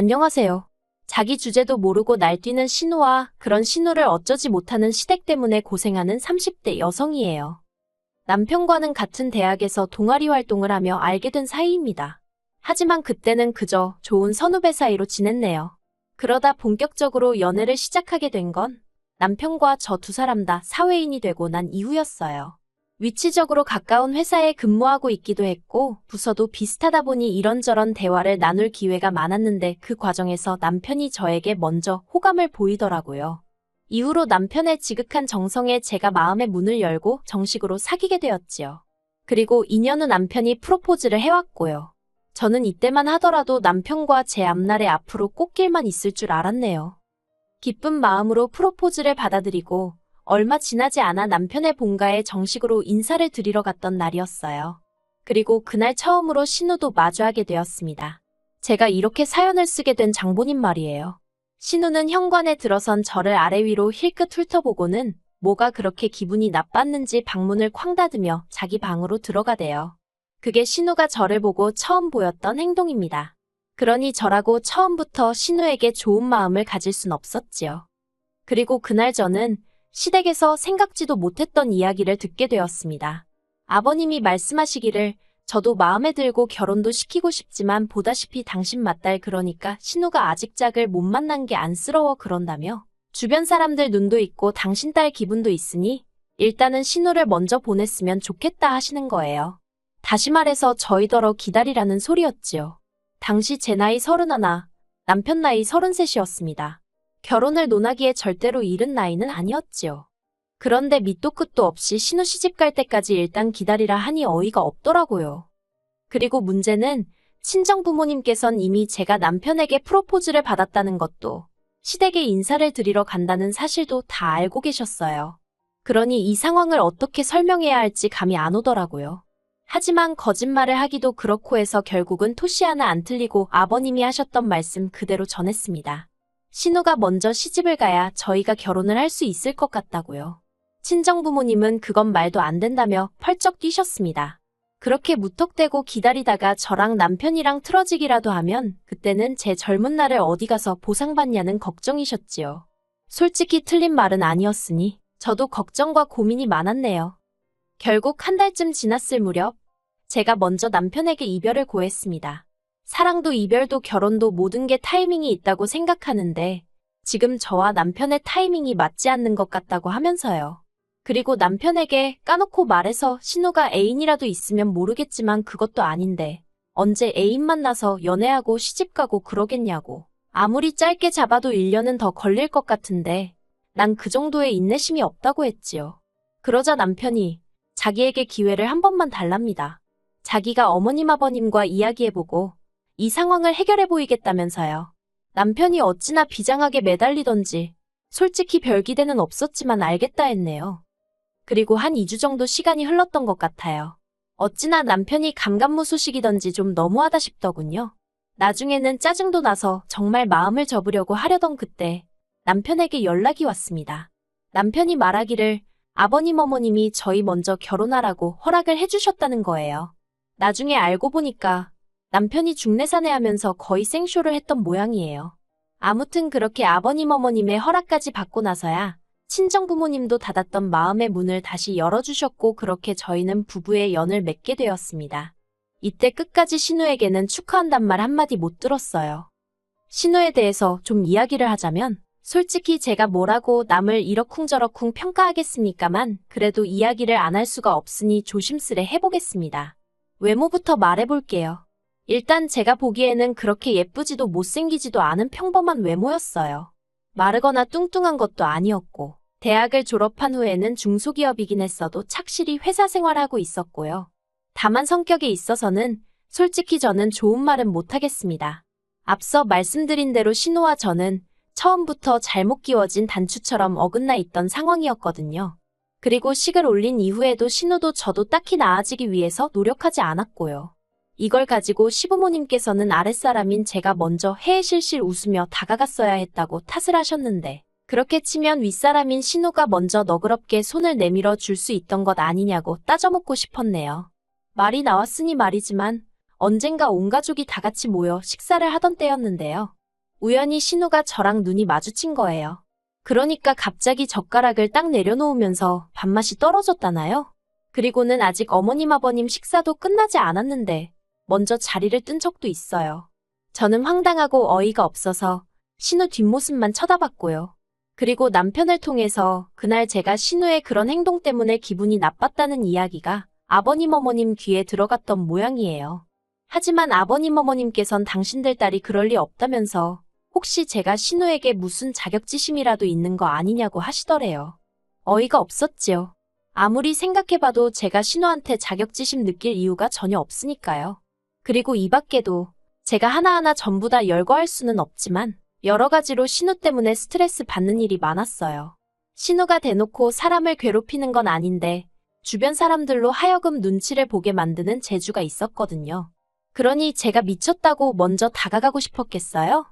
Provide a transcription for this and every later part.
안녕하세요. 자기 주제도 모르고 날뛰는 신우와 그런 신우를 어쩌지 못하는 시댁 때문에 고생하는 30대 여성이에요. 남편과는 같은 대학에서 동아리 활동을 하며 알게 된 사이입니다. 하지만 그때는 그저 좋은 선후배 사이로 지냈네요. 그러다 본격적으로 연애를 시작하게 된 건 남편과 저 두 사람 다 사회인이 되고 난 이후였어요. 위치적으로 가까운 회사에 근무하고 있기도 했고 부서도 비슷하다 보니 이런저런 대화를 나눌 기회가 많았는데 그 과정에서 남편이 저에게 먼저 호감을 보이더라고요. 이후로 남편의 지극한 정성에 제가 마음의 문을 열고 정식으로 사귀게 되었지요. 그리고 2년 후 남편이 프로포즈를 해왔고요. 저는 이때만 하더라도 남편과 제 앞날에 앞으로 꽃길만 있을 줄 알았네요. 기쁜 마음으로 프로포즈를 받아들이고 얼마 지나지 않아 남편의 본가에 정식으로 인사를 드리러 갔던 날이었어요. 그리고 그날 처음으로 신우도 마주하게 되었습니다. 제가 이렇게 사연을 쓰게 된 장본인 말이에요. 신우는 현관에 들어선 저를 아래 위로 힐끗 훑어보고는 뭐가 그렇게 기분이 나빴는지 방문을 쾅 닫으며 자기 방으로 들어가대요. 그게 신우가 저를 보고 처음 보였던 행동입니다. 그러니 저라고 처음부터 신우에게 좋은 마음을 가질 순 없었지요. 그리고 그날 저는 시댁에서 생각지도 못했던 이야기를 듣게 되었습니다. 아버님이 말씀하시기를 저도 마음에 들고 결혼도 시키고 싶지만 보다시피 당신 맏딸 그러니까 신우가 아직 짝을 못 만난 게 안쓰러워 그런다며 주변 사람들 눈도 있고 당신 딸 기분도 있으니 일단은 신우를 먼저 보냈으면 좋겠다 하시는 거예요. 다시 말해서 저희더러 기다리라는 소리였지요. 당시 제 나이 31, 남편 나이 33이었습니다. 결혼을 논하기에 절대로 이른 나이는 아니었지요. 그런데 밑도 끝도 없이 신우 시집 갈 때까지 일단 기다리라 하니 어이가 없더라고요. 그리고 문제는 친정 부모님께선 이미 제가 남편에게 프로포즈를 받았다는 것도 시댁에 인사를 드리러 간다는 사실도 다 알고 계셨어요. 그러니 이 상황을 어떻게 설명해야 할지 감이 안 오더라고요. 하지만 거짓말을 하기도 그렇고 해서 결국은 토시 하나 안 틀리고 아버님이 하셨던 말씀 그대로 전했습니다. 신우가 먼저 시집을 가야 저희가 결혼을 할 수 있을 것 같다고요. 친정부모님은 그건 말도 안 된다며 펄쩍 뛰셨습니다. 그렇게 무턱대고 기다리다가 저랑 남편이랑 틀어지기라도 하면 그때는 제 젊은 날을 어디 가서 보상받냐는 걱정이셨지요. 솔직히 틀린 말은 아니었으니 저도 걱정과 고민이 많았네요. 결국 한 달쯤 지났을 무렵 제가 먼저 남편에게 이별을 고했습니다. 사랑도 이별도 결혼도 모든 게 타이밍이 있다고 생각하는데 지금 저와 남편의 타이밍이 맞지 않는 것 같다고 하면서요. 그리고 남편에게 까놓고 말해서 신우가 애인이라도 있으면 모르겠지만 그것도 아닌데 언제 애인 만나서 연애하고 시집가고 그러겠냐고. 아무리 짧게 잡아도 1년은 더 걸릴 것 같은데 난 그 정도의 인내심이 없다고 했지요. 그러자 남편이 자기에게 기회를 한 번만 달랍니다. 자기가 어머님 아버님과 이야기해보고 이 상황을 해결해 보이겠다면서요. 남편이 어찌나 비장하게 매달리던지 솔직히 별 기대는 없었지만 알겠다 했네요. 그리고 한 2주 정도 시간이 흘렀던 것 같아요. 어찌나 남편이 감감무소식이던지 좀 너무하다 싶더군요. 나중에는 짜증도 나서 정말 마음을 접으려고 하려던 그때 남편에게 연락이 왔습니다. 남편이 말하기를 아버님 어머님이 저희 먼저 결혼하라고 허락을 해주셨다는 거예요. 나중에 알고 보니까 남편이 중내사내하면서 거의 생쇼를 했던 모양이에요. 아무튼 그렇게 아버님 어머님의 허락까지 받고 나서야 친정부모님도 닫았던 마음의 문을 다시 열어주셨고 그렇게 저희는 부부의 연을 맺게 되었습니다. 이때 끝까지 신우에게는 축하한단 말 한마디 못 들었어요. 신우에 대해서 좀 이야기를 하자면 솔직히 제가 뭐라고 남을 이러쿵저러쿵 평가하겠습니까만 그래도 이야기를 안 할 수가 없으니 조심스레 해보겠습니다. 외모부터 말해볼게요. 일단 제가 보기에는 그렇게 예쁘지도 못생기지도 않은 평범한 외모였어요. 마르거나 뚱뚱한 것도 아니었고 대학을 졸업한 후에는 중소기업이긴 했어도 착실히 회사 생활하고 있었고요. 다만 성격에 있어서는 솔직히 저는 좋은 말은 못하겠습니다. 앞서 말씀드린 대로 신우와 저는 처음부터 잘못 끼워진 단추처럼 어긋나 있던 상황이었거든요. 그리고 식을 올린 이후에도 신우도 저도 딱히 나아지기 위해서 노력하지 않았고요. 이걸 가지고 시부모님께서는 아랫사람인 제가 먼저 해해실실 웃으며 다가갔어야 했다고 탓을 하셨는데 그렇게 치면 윗사람인 신우가 먼저 너그럽게 손을 내밀어 줄 수 있던 것 아니냐고 따져묻고 싶었네요. 말이 나왔으니 말이지만 언젠가 온 가족이 다 같이 모여 식사를 하던 때였는데요. 우연히 신우가 저랑 눈이 마주친 거예요. 그러니까 갑자기 젓가락을 딱 내려놓으면서 밥맛이 떨어졌다나요? 그리고는 아직 어머님 아버님 식사도 끝나지 않았는데 먼저 자리를 뜬 적도 있어요. 저는 황당하고 어이가 없어서 신우 뒷모습만 쳐다봤고요. 그리고 남편을 통해서 그날 제가 신우의 그런 행동 때문에 기분이 나빴다는 이야기가 아버님 어머님 귀에 들어갔던 모양이에요. 하지만 아버님 어머님께선 당신들 딸이 그럴 리 없다면서 혹시 제가 신우에게 무슨 자격지심이라도 있는 거 아니냐고 하시더래요. 어이가 없었지요. 아무리 생각해봐도 제가 신우한테 자격지심 느낄 이유가 전혀 없으니까요. 그리고 이 밖에도 제가 하나하나 전부 다 열거할 수는 없지만 여러 가지로 신우 때문에 스트레스 받는 일이 많았어요. 신우가 대놓고 사람을 괴롭히는 건 아닌데 주변 사람들로 하여금 눈치를 보게 만드는 재주가 있었거든요. 그러니 제가 미쳤다고 먼저 다가가고 싶었겠어요?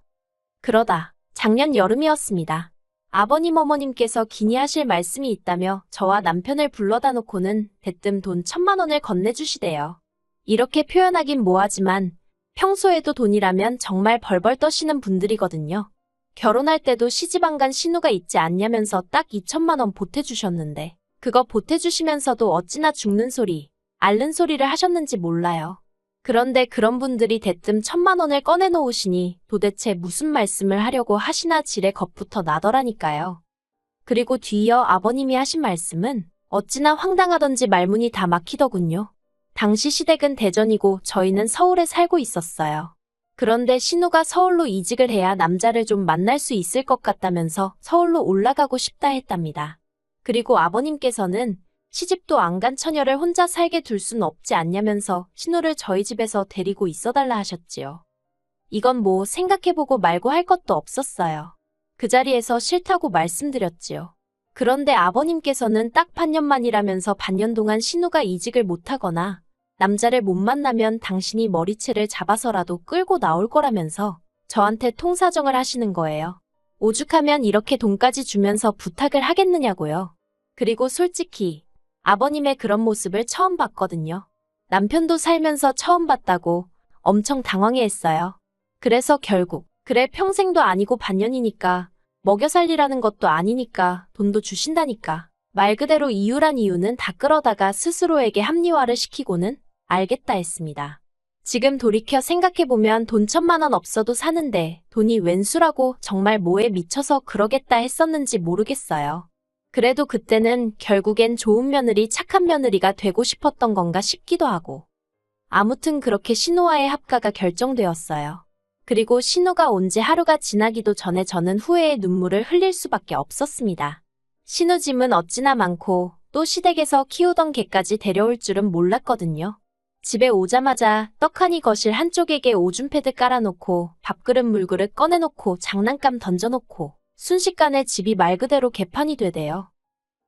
그러다 작년 여름이었습니다. 아버님 어머님께서 기니하실 말씀이 있다며 저와 남편을 불러다 놓고는 대뜸 돈 1,000만 원을 건네주시대요. 이렇게 표현하긴 뭐하지만 평소에도 돈이라면 정말 벌벌 떠시는 분들이거든요. 결혼할 때도 시집안 간 신우가 있지 않냐면서 딱 2,000만 원 보태주셨는데 그거 보태주시면서도 어찌나 죽는 소리, 앓는 소리를 하셨는지 몰라요. 그런데 그런 분들이 대뜸 1,000만 원을 꺼내놓으시니 도대체 무슨 말씀을 하려고 하시나 지레 겁부터 나더라니까요. 그리고 뒤이어 아버님이 하신 말씀은 어찌나 황당하던지 말문이 다 막히더군요. 당시 시댁은 대전이고 저희는 서울에 살고 있었어요. 그런데 신우가 서울로 이직을 해야 남자를 좀 만날 수 있을 것 같다면서 서울로 올라가고 싶다 했답니다. 그리고 아버님께서는 시집도 안 간 처녀를 혼자 살게 둘 순 없지 않냐면서 신우를 저희 집에서 데리고 있어달라 하셨지요. 이건 뭐 생각해보고 말고 할 것도 없었어요. 그 자리에서 싫다고 말씀드렸지요. 그런데 아버님께서는 딱 반년만이라면서 반년 동안 신우가 이직을 못하거나 남자를 못 만나면 당신이 머리채를 잡아서라도 끌고 나올 거라면서 저한테 통사정을 하시는 거예요. 오죽하면 이렇게 돈까지 주면서 부탁을 하겠느냐고요. 그리고 솔직히 아버님의 그런 모습을 처음 봤거든요. 남편도 살면서 처음 봤다고 엄청 당황해했어요. 그래서 결국 그래 평생도 아니고 반년이니까 먹여 살리라는 것도 아니니까 돈도 주신다니까 말 그대로 이유란 이유는 다 끌어다가 스스로에게 합리화를 시키고는 알겠다 했습니다. 지금 돌이켜 생각해보면 돈 1,000만 원 없어도 사는데 돈이 웬수라고 정말 뭐에 미쳐서 그러겠다 했었는지 모르겠어요. 그래도 그때는 결국엔 좋은 며느리, 착한 며느리가 되고 싶었던 건가 싶기도 하고. 아무튼 그렇게 신우와의 합가가 결정되었어요. 그리고 신우가 온 지 하루가 지나기도 전에 저는 후회의 눈물을 흘릴 수밖에 없었습니다. 신우 짐은 어찌나 많고 또 시댁에서 키우던 개까지 데려올 줄은 몰랐거든요. 집에 오자마자 떡하니 거실 한쪽에게 오줌 패드 깔아놓고 밥그릇 물그릇 꺼내놓고 장난감 던져놓고 순식간에 집이 말 그대로 개판이 되대요.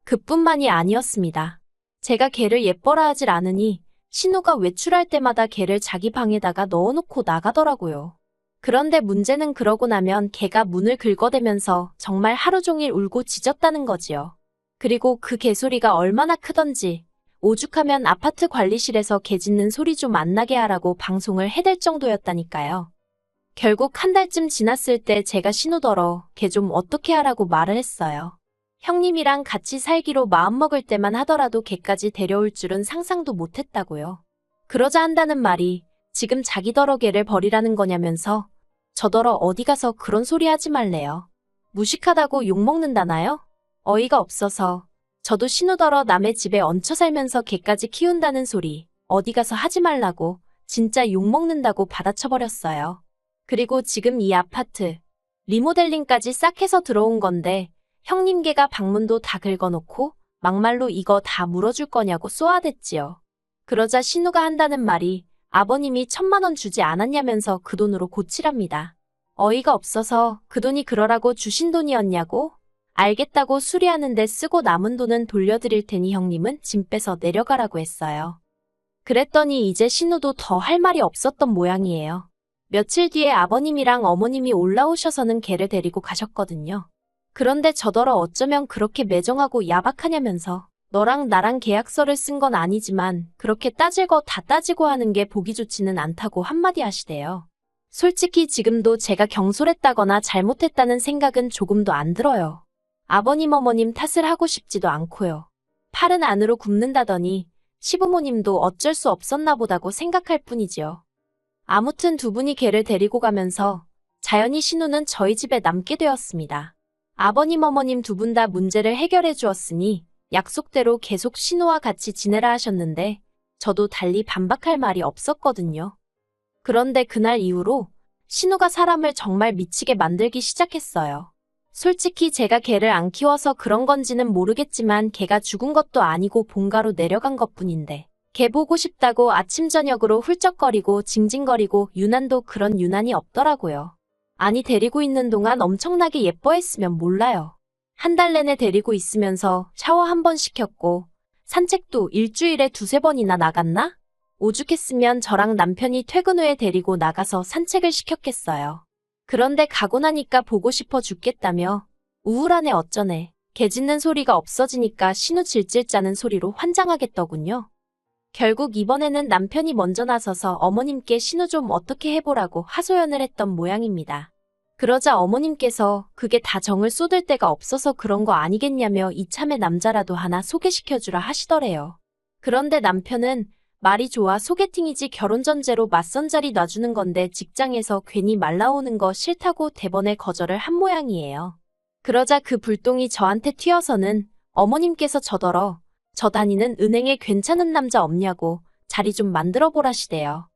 그뿐만이 아니었습니다. 제가 개를 예뻐라 하질 않으니 신우가 외출할 때마다 개를 자기 방에다가 넣어놓고 나가더라고요. 그런데 문제는 그러고 나면 개가 문을 긁어대면서 정말 하루 종일 울고 짖었다는 거지요. 그리고 그 개소리가 얼마나 크던지 오죽하면 아파트 관리실에서 개 짖는 소리 좀 안 나게 하라고 방송을 해댈 정도였다니까요. 결국 한 달쯤 지났을 때 제가 신우더러 걔 좀 어떻게 하라고 말을 했어요. 형님이랑 같이 살기로 마음먹을 때만 하더라도 걔까지 데려올 줄은 상상도 못했다고요. 그러자 한다는 말이 지금 자기더러 걔를 버리라는 거냐면서 저더러 어디 가서 그런 소리 하지 말래요. 무식하다고 욕먹는다나요? 어이가 없어서 저도 신우더러 남의 집에 얹혀 살면서 걔까지 키운다는 소리 어디 가서 하지 말라고 진짜 욕먹는다고 받아쳐버렸어요. 그리고 지금 이 아파트 리모델링까지 싹 해서 들어온 건데 형님 개가 방문도 다 긁어놓고 막말로 이거 다 물어줄 거냐고 쏘아댔지요. 그러자 신우가 한다는 말이 아버님이 1,000만 원 주지 않았냐면서 그 돈으로 고치랍니다. 어이가 없어서 그 돈이 그러라고 주신 돈이었냐고? 알겠다고 수리하는데 쓰고 남은 돈은 돌려드릴 테니 형님은 짐 빼서 내려가라고 했어요. 그랬더니 이제 신우도 더 할 말이 없었던 모양이에요. 며칠 뒤에 아버님이랑 어머님이 올라오셔서는 걔를 데리고 가셨거든요. 그런데 저더러 어쩌면 그렇게 매정하고 야박하냐면서 너랑 나랑 계약서를 쓴 건 아니지만 그렇게 따질 거 다 따지고 하는 게 보기 좋지는 않다고 한마디 하시대요. 솔직히 지금도 제가 경솔했다거나 잘못했다는 생각은 조금도 안 들어요. 아버님 어머님 탓을 하고 싶지도 않고요. 팔은 안으로 굽는다더니 시부모님도 어쩔 수 없었나 보다고 생각할 뿐이지요. 아무튼 두 분이 걔를 데리고 가면서 자연히 신우는 저희 집에 남게 되었습니다. 아버님 어머님 두 분 다 문제를 해결해 주었으니 약속대로 계속 신우와 같이 지내라 하셨는데 저도 달리 반박할 말이 없었거든요. 그런데 그날 이후로 신우가 사람을 정말 미치게 만들기 시작했어요. 솔직히 제가 걔를 안 키워서 그런 건지는 모르겠지만 걔가 죽은 것도 아니고 본가로 내려간 것뿐인데 걔 보고 싶다고 아침 저녁으로 훌쩍거리고 징징거리고 유난도 그런 유난이 없더라고요. 아니 데리고 있는 동안 엄청나게 예뻐했으면 몰라요. 한 달 내내 데리고 있으면서 샤워 한 번 시켰고 산책도 일주일에 두세 번이나 나갔나? 오죽했으면 저랑 남편이 퇴근 후에 데리고 나가서 산책을 시켰겠어요. 그런데 가고 나니까 보고 싶어 죽겠다며 우울하네 어쩌네 개 짖는 소리가 없어지니까 신우 질질 짜는 소리로 환장하겠더군요. 결국 이번에는 남편이 먼저 나서서 어머님께 신우 좀 어떻게 해보라고 하소연을 했던 모양입니다. 그러자 어머님께서 그게 다 정을 쏟을 데가 없어서 그런 거 아니겠냐며 이참에 남자라도 하나 소개시켜주라 하시더래요. 그런데 남편은 말이 좋아 소개팅이지 결혼 전제로 맞선 자리 놔주는 건데 직장에서 괜히 말 나오는 거 싫다고 대번에 거절을 한 모양이에요. 그러자 그 불똥이 저한테 튀어서는 어머님께서 저더러 저 다니는 은행에 괜찮은 남자 없냐고 자리 좀 만들어 보라시대요.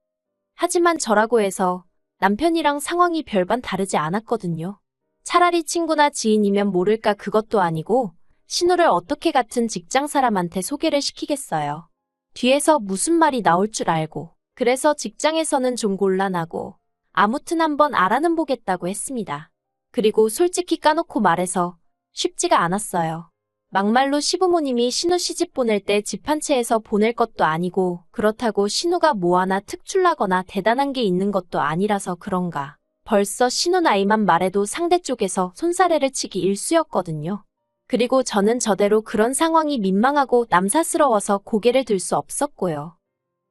하지만 저라고 해서 남편이랑 상황이 별반 다르지 않았거든요. 차라리 친구나 지인이면 모를까 그것도 아니고 신우를 어떻게 같은 직장 사람한테 소개를 시키겠어요. 뒤에서 무슨 말이 나올 줄 알고 그래서 직장에서는 좀 곤란하고 아무튼 한번 알아는 보겠다고 했습니다. 그리고 솔직히 까놓고 말해서 쉽지가 않았어요. 막말로 시부모님이 신우 시집 보낼 때 집 한 채에서 보낼 것도 아니고 그렇다고 신우가 뭐 하나 특출나거나 대단한 게 있는 것도 아니라서 그런가. 벌써 신우 나이만 말해도 상대 쪽에서 손사래를 치기 일쑤였거든요. 그리고 저는 저대로 그런 상황이 민망하고 남사스러워서 고개를 들 수 없었고요.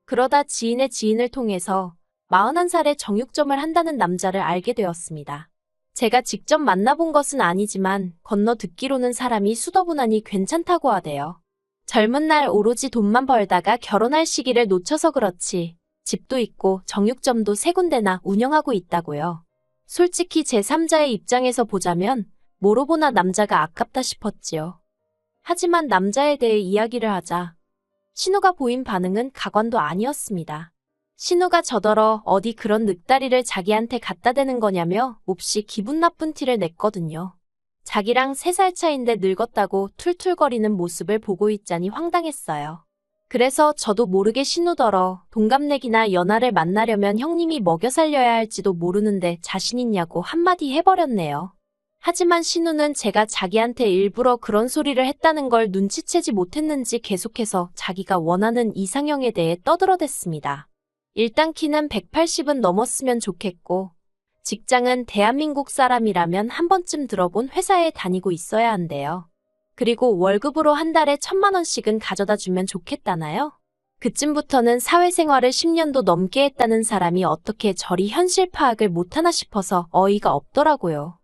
그러다 지인의 지인을 통해서 41살에 정육점을 한다는 남자를 알게 되었습니다. 제가 직접 만나본 것은 아니지만 건너 듣기로는 사람이 수더분하니 괜찮다고 하대요. 젊은 날 오로지 돈만 벌다가 결혼할 시기를 놓쳐서 그렇지 집도 있고 정육점도 3군데나 운영하고 있다고요. 솔직히 제3자의 입장에서 보자면 뭐로 보나 남자가 아깝다 싶었지요. 하지만 남자에 대해 이야기를 하자 신우가 보인 반응은 가관도 아니었습니다. 신우가 저더러 어디 그런 늑다리를 자기한테 갖다 대는 거냐며 몹시 기분 나쁜 티를 냈거든요. 자기랑 3살 차인데 늙었다고 툴툴거리는 모습을 보고 있자니 황당했어요. 그래서 저도 모르게 신우더러 동갑내기나 연하를 만나려면 형님이 먹여 살려야 할지도 모르는데 자신 있냐고 한마디 해버렸네요. 하지만 신우는 제가 자기한테 일부러 그런 소리를 했다는 걸 눈치채지 못했는지 계속해서 자기가 원하는 이상형에 대해 떠들어댔습니다. 일단 키는 180은 넘었으면 좋겠고 직장은 대한민국 사람이라면 한 번쯤 들어본 회사에 다니고 있어야 한대요. 그리고 월급으로 한 달에 1,000만 원씩은 가져다 주면 좋겠다나요? 그쯤부터는 사회생활을 10년도 넘게 했다는 사람이 어떻게 저리 현실 파악을 못하나 싶어서 어이가 없더라고요.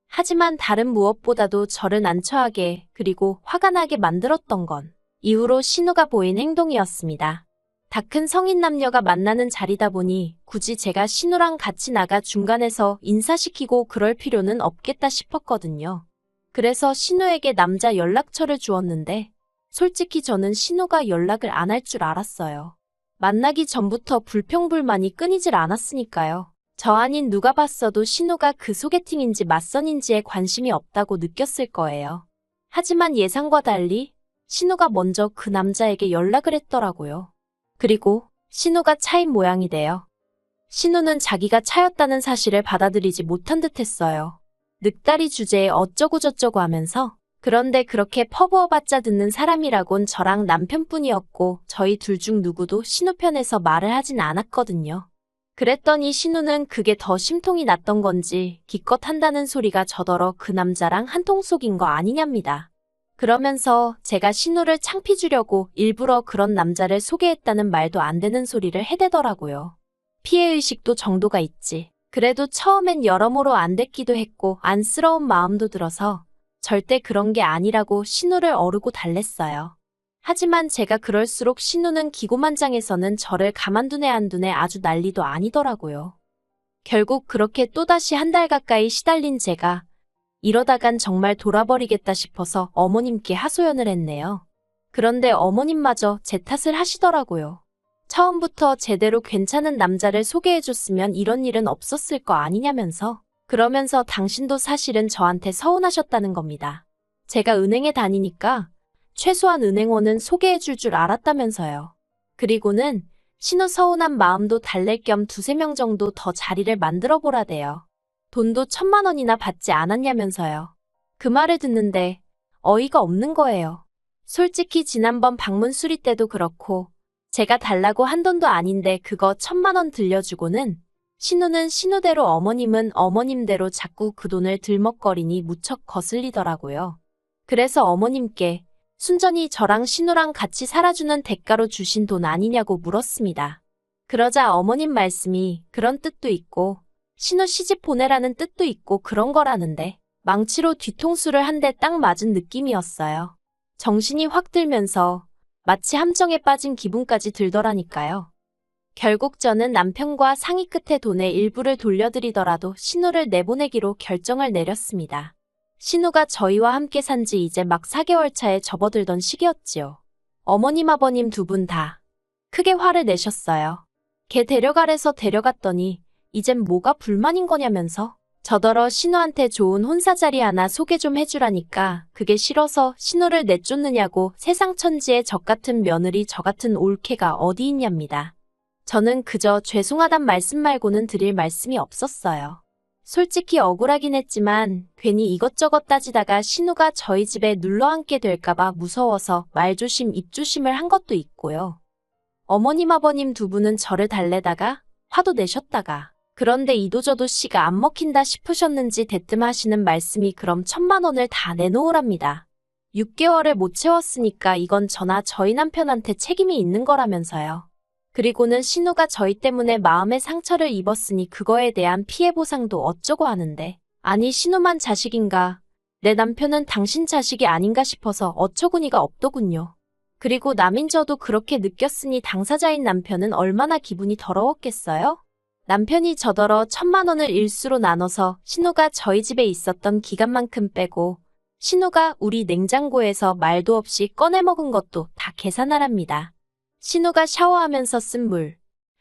하지만 다른 무엇보다도 저를 난처하게 그리고 화가 나게 만들었던 건 이후로 신우가 보인 행동이었습니다. 다 큰 성인 남녀가 만나는 자리다 보니 굳이 제가 신우랑 같이 나가 중간에서 인사시키고 그럴 필요는 없겠다 싶었거든요. 그래서 신우에게 남자 연락처를 주었는데 솔직히 저는 신우가 연락을 안 할 줄 알았어요. 만나기 전부터 불평불만이 끊이질 않았으니까요. 저 아닌 누가 봤어도 신우가 그 소개팅인지 맞선인지에 관심이 없다고 느꼈을 거예요. 하지만 예상과 달리 신우가 먼저 그 남자에게 연락을 했더라고요. 그리고 신우가 차인 모양이 돼요. 신우는 자기가 차였다는 사실을 받아들이지 못한 듯 했어요. 늑다리 주제에 어쩌고저쩌고 하면서 그런데 그렇게 퍼부어봤자 듣는 사람이라곤 저랑 남편뿐이었고 저희 둘 중 누구도 신우 편에서 말을 하진 않았거든요. 그랬더니 신우는 그게 더 심통이 났던 건지 기껏 한다는 소리가 저더러 그 남자랑 한통 속인 거 아니냐입니다. 그러면서 제가 신우를 창피 주려고 일부러 그런 남자를 소개했다는 말도 안 되는 소리를 해대더라고요. 피해의식도 정도가 있지. 그래도 처음엔 여러모로 안 됐기도 했고 안쓰러운 마음도 들어서 절대 그런 게 아니라고 신우를 어르고 달랬어요. 하지만 제가 그럴수록 신우는 기고만장해서는 저를 가만두네 안 두네 아주 난리도 아니더라고요. 결국 그렇게 또다시 한 달 가까이 시달린 제가 이러다간 정말 돌아버리겠다 싶어서 어머님께 하소연을 했네요. 그런데 어머님마저 제 탓을 하시더라고요. 처음부터 제대로 괜찮은 남자를 소개해줬으면 이런 일은 없었을 거 아니냐면서. 그러면서 당신도 사실은 저한테 서운하셨다는 겁니다. 제가 은행에 다니니까 최소한 은행원은 소개해줄 줄 알았다면서요. 그리고는 신우 서운한 마음도 달랠 겸 두세 명 정도 더 자리를 만들어 보라대요. 돈도 1,000만 원이나 받지 않았냐면서요. 그 말을 듣는데 어이가 없는 거예요. 솔직히 지난번 방문 수리 때도 그렇고 제가 달라고 한 돈도 아닌데 그거 1,000만 원 들려주고는 신우는 신우대로 어머님은 어머님대로 자꾸 그 돈을 들먹거리니 무척 거슬리더라고요. 그래서 어머님께 순전히 저랑 신우랑 같이 살아주는 대가로 주신 돈 아니냐고 물었습니다. 그러자 어머님 말씀이 그런 뜻도 있고 신우 시집 보내라는 뜻도 있고 그런 거라는데 망치로 뒤통수를 한 대 딱 맞은 느낌이었어요. 정신이 확 들면서 마치 함정에 빠진 기분까지 들더라니까요. 결국 저는 남편과 상의 끝에 돈의 일부를 돌려드리더라도 신우를 내보내기로 결정을 내렸습니다. 신우가 저희와 함께 산 지 이제 막 4개월 차에 접어들던 시기였지요. 어머님 아버님 두 분 다 크게 화를 내셨어요. 걔 데려가래서 데려갔더니 이젠 뭐가 불만인 거냐면서 저더러 신우한테 좋은 혼사자리 하나 소개 좀 해주라니까 그게 싫어서 신우를 내쫓느냐고 세상 천지에 적 같은 며느리 저 같은 올케가 어디 있냐입니다. 저는 그저 죄송하단 말씀 말고는 드릴 말씀이 없었어요. 솔직히 억울하긴 했지만 괜히 이것저것 따지다가 신우가 저희 집에 눌러앉게 될까봐 무서워서 말조심 입조심을 한 것도 있고요. 어머님 아버님 두 분은 저를 달래다가 화도 내셨다가 그런데 이도저도 씨가 안 먹힌다 싶으셨는지 대뜸 하시는 말씀이 그럼 1,000만 원을 다 내놓으랍니다. 6개월을 못 채웠으니까 이건 저나 저희 남편한테 책임이 있는 거라면서요. 그리고는 신우가 저희 때문에 마음의 상처를 입었으니 그거에 대한 피해 보상도 어쩌고 하는데 아니 신우만 자식인가 내 남편은 당신 자식이 아닌가 싶어서 어처구니가 없더군요. 그리고 남인 저도 그렇게 느꼈으니 당사자인 남편은 얼마나 기분이 더러웠겠어요? 남편이 저더러 1,000만 원을 일수로 나눠서 신우가 저희 집에 있었던 기간만큼 빼고 신우가 우리 냉장고에서 말도 없이 꺼내 먹은 것도 다 계산하랍니다. 신우가 샤워하면서 쓴 물,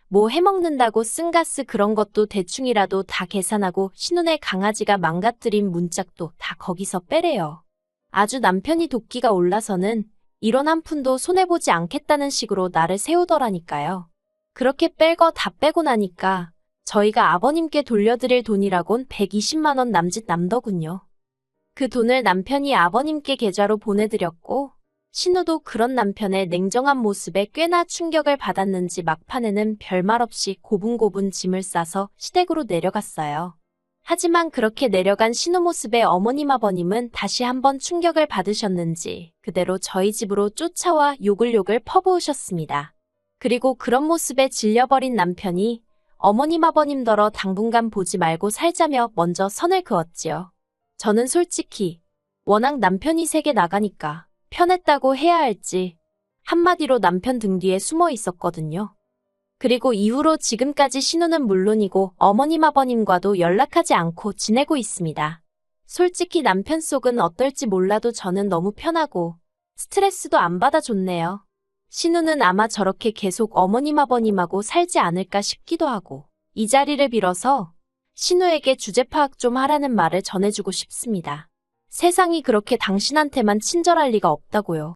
뭐 해먹는다고 쓴 가스 그런 것도 대충이라도 다 계산하고 신우네 강아지가 망가뜨린 문짝도 다 거기서 빼래요. 아주 남편이 도끼가 올라서는 이런 한 푼도 손해보지 않겠다는 식으로 나를 세우더라니까요. 그렇게 뺄 거 다 빼고 나니까 저희가 아버님께 돌려드릴 돈이라곤 120만 원 남짓 남더군요. 그 돈을 남편이 아버님께 계좌로 보내드렸고 신우도 그런 남편의 냉정한 모습에 꽤나 충격을 받았는지 막판에는 별말 없이 고분고분 짐을 싸서 시댁으로 내려갔어요. 하지만 그렇게 내려간 신우 모습에 어머님 아버님은 다시 한번 충격을 받으셨는지 그대로 저희 집으로 쫓아와 욕을 퍼부으셨습니다. 그리고 그런 모습에 질려버린 남편이 어머님 아버님더러 당분간 보지 말고 살자며 먼저 선을 그었지요. 저는 솔직히 워낙 남편이 세게 나가니까 편했다고 해야 할지 한마디로 남편 등 뒤에 숨어 있었거든요. 그리고 이후로 지금까지 신우는 물론이고 어머님 아버님과도 연락하지 않고 지내고 있습니다. 솔직히 남편 속은 어떨지 몰라도 저는 너무 편하고 스트레스도 안 받아줬네요. 신우는 아마 저렇게 계속 어머님 아버님하고 살지 않을까 싶기도 하고 이 자리를 빌어서 신우에게 주제 파악 좀 하라는 말을 전해주고 싶습니다. 세상이 그렇게 당신한테만 친절할 리가 없다고요.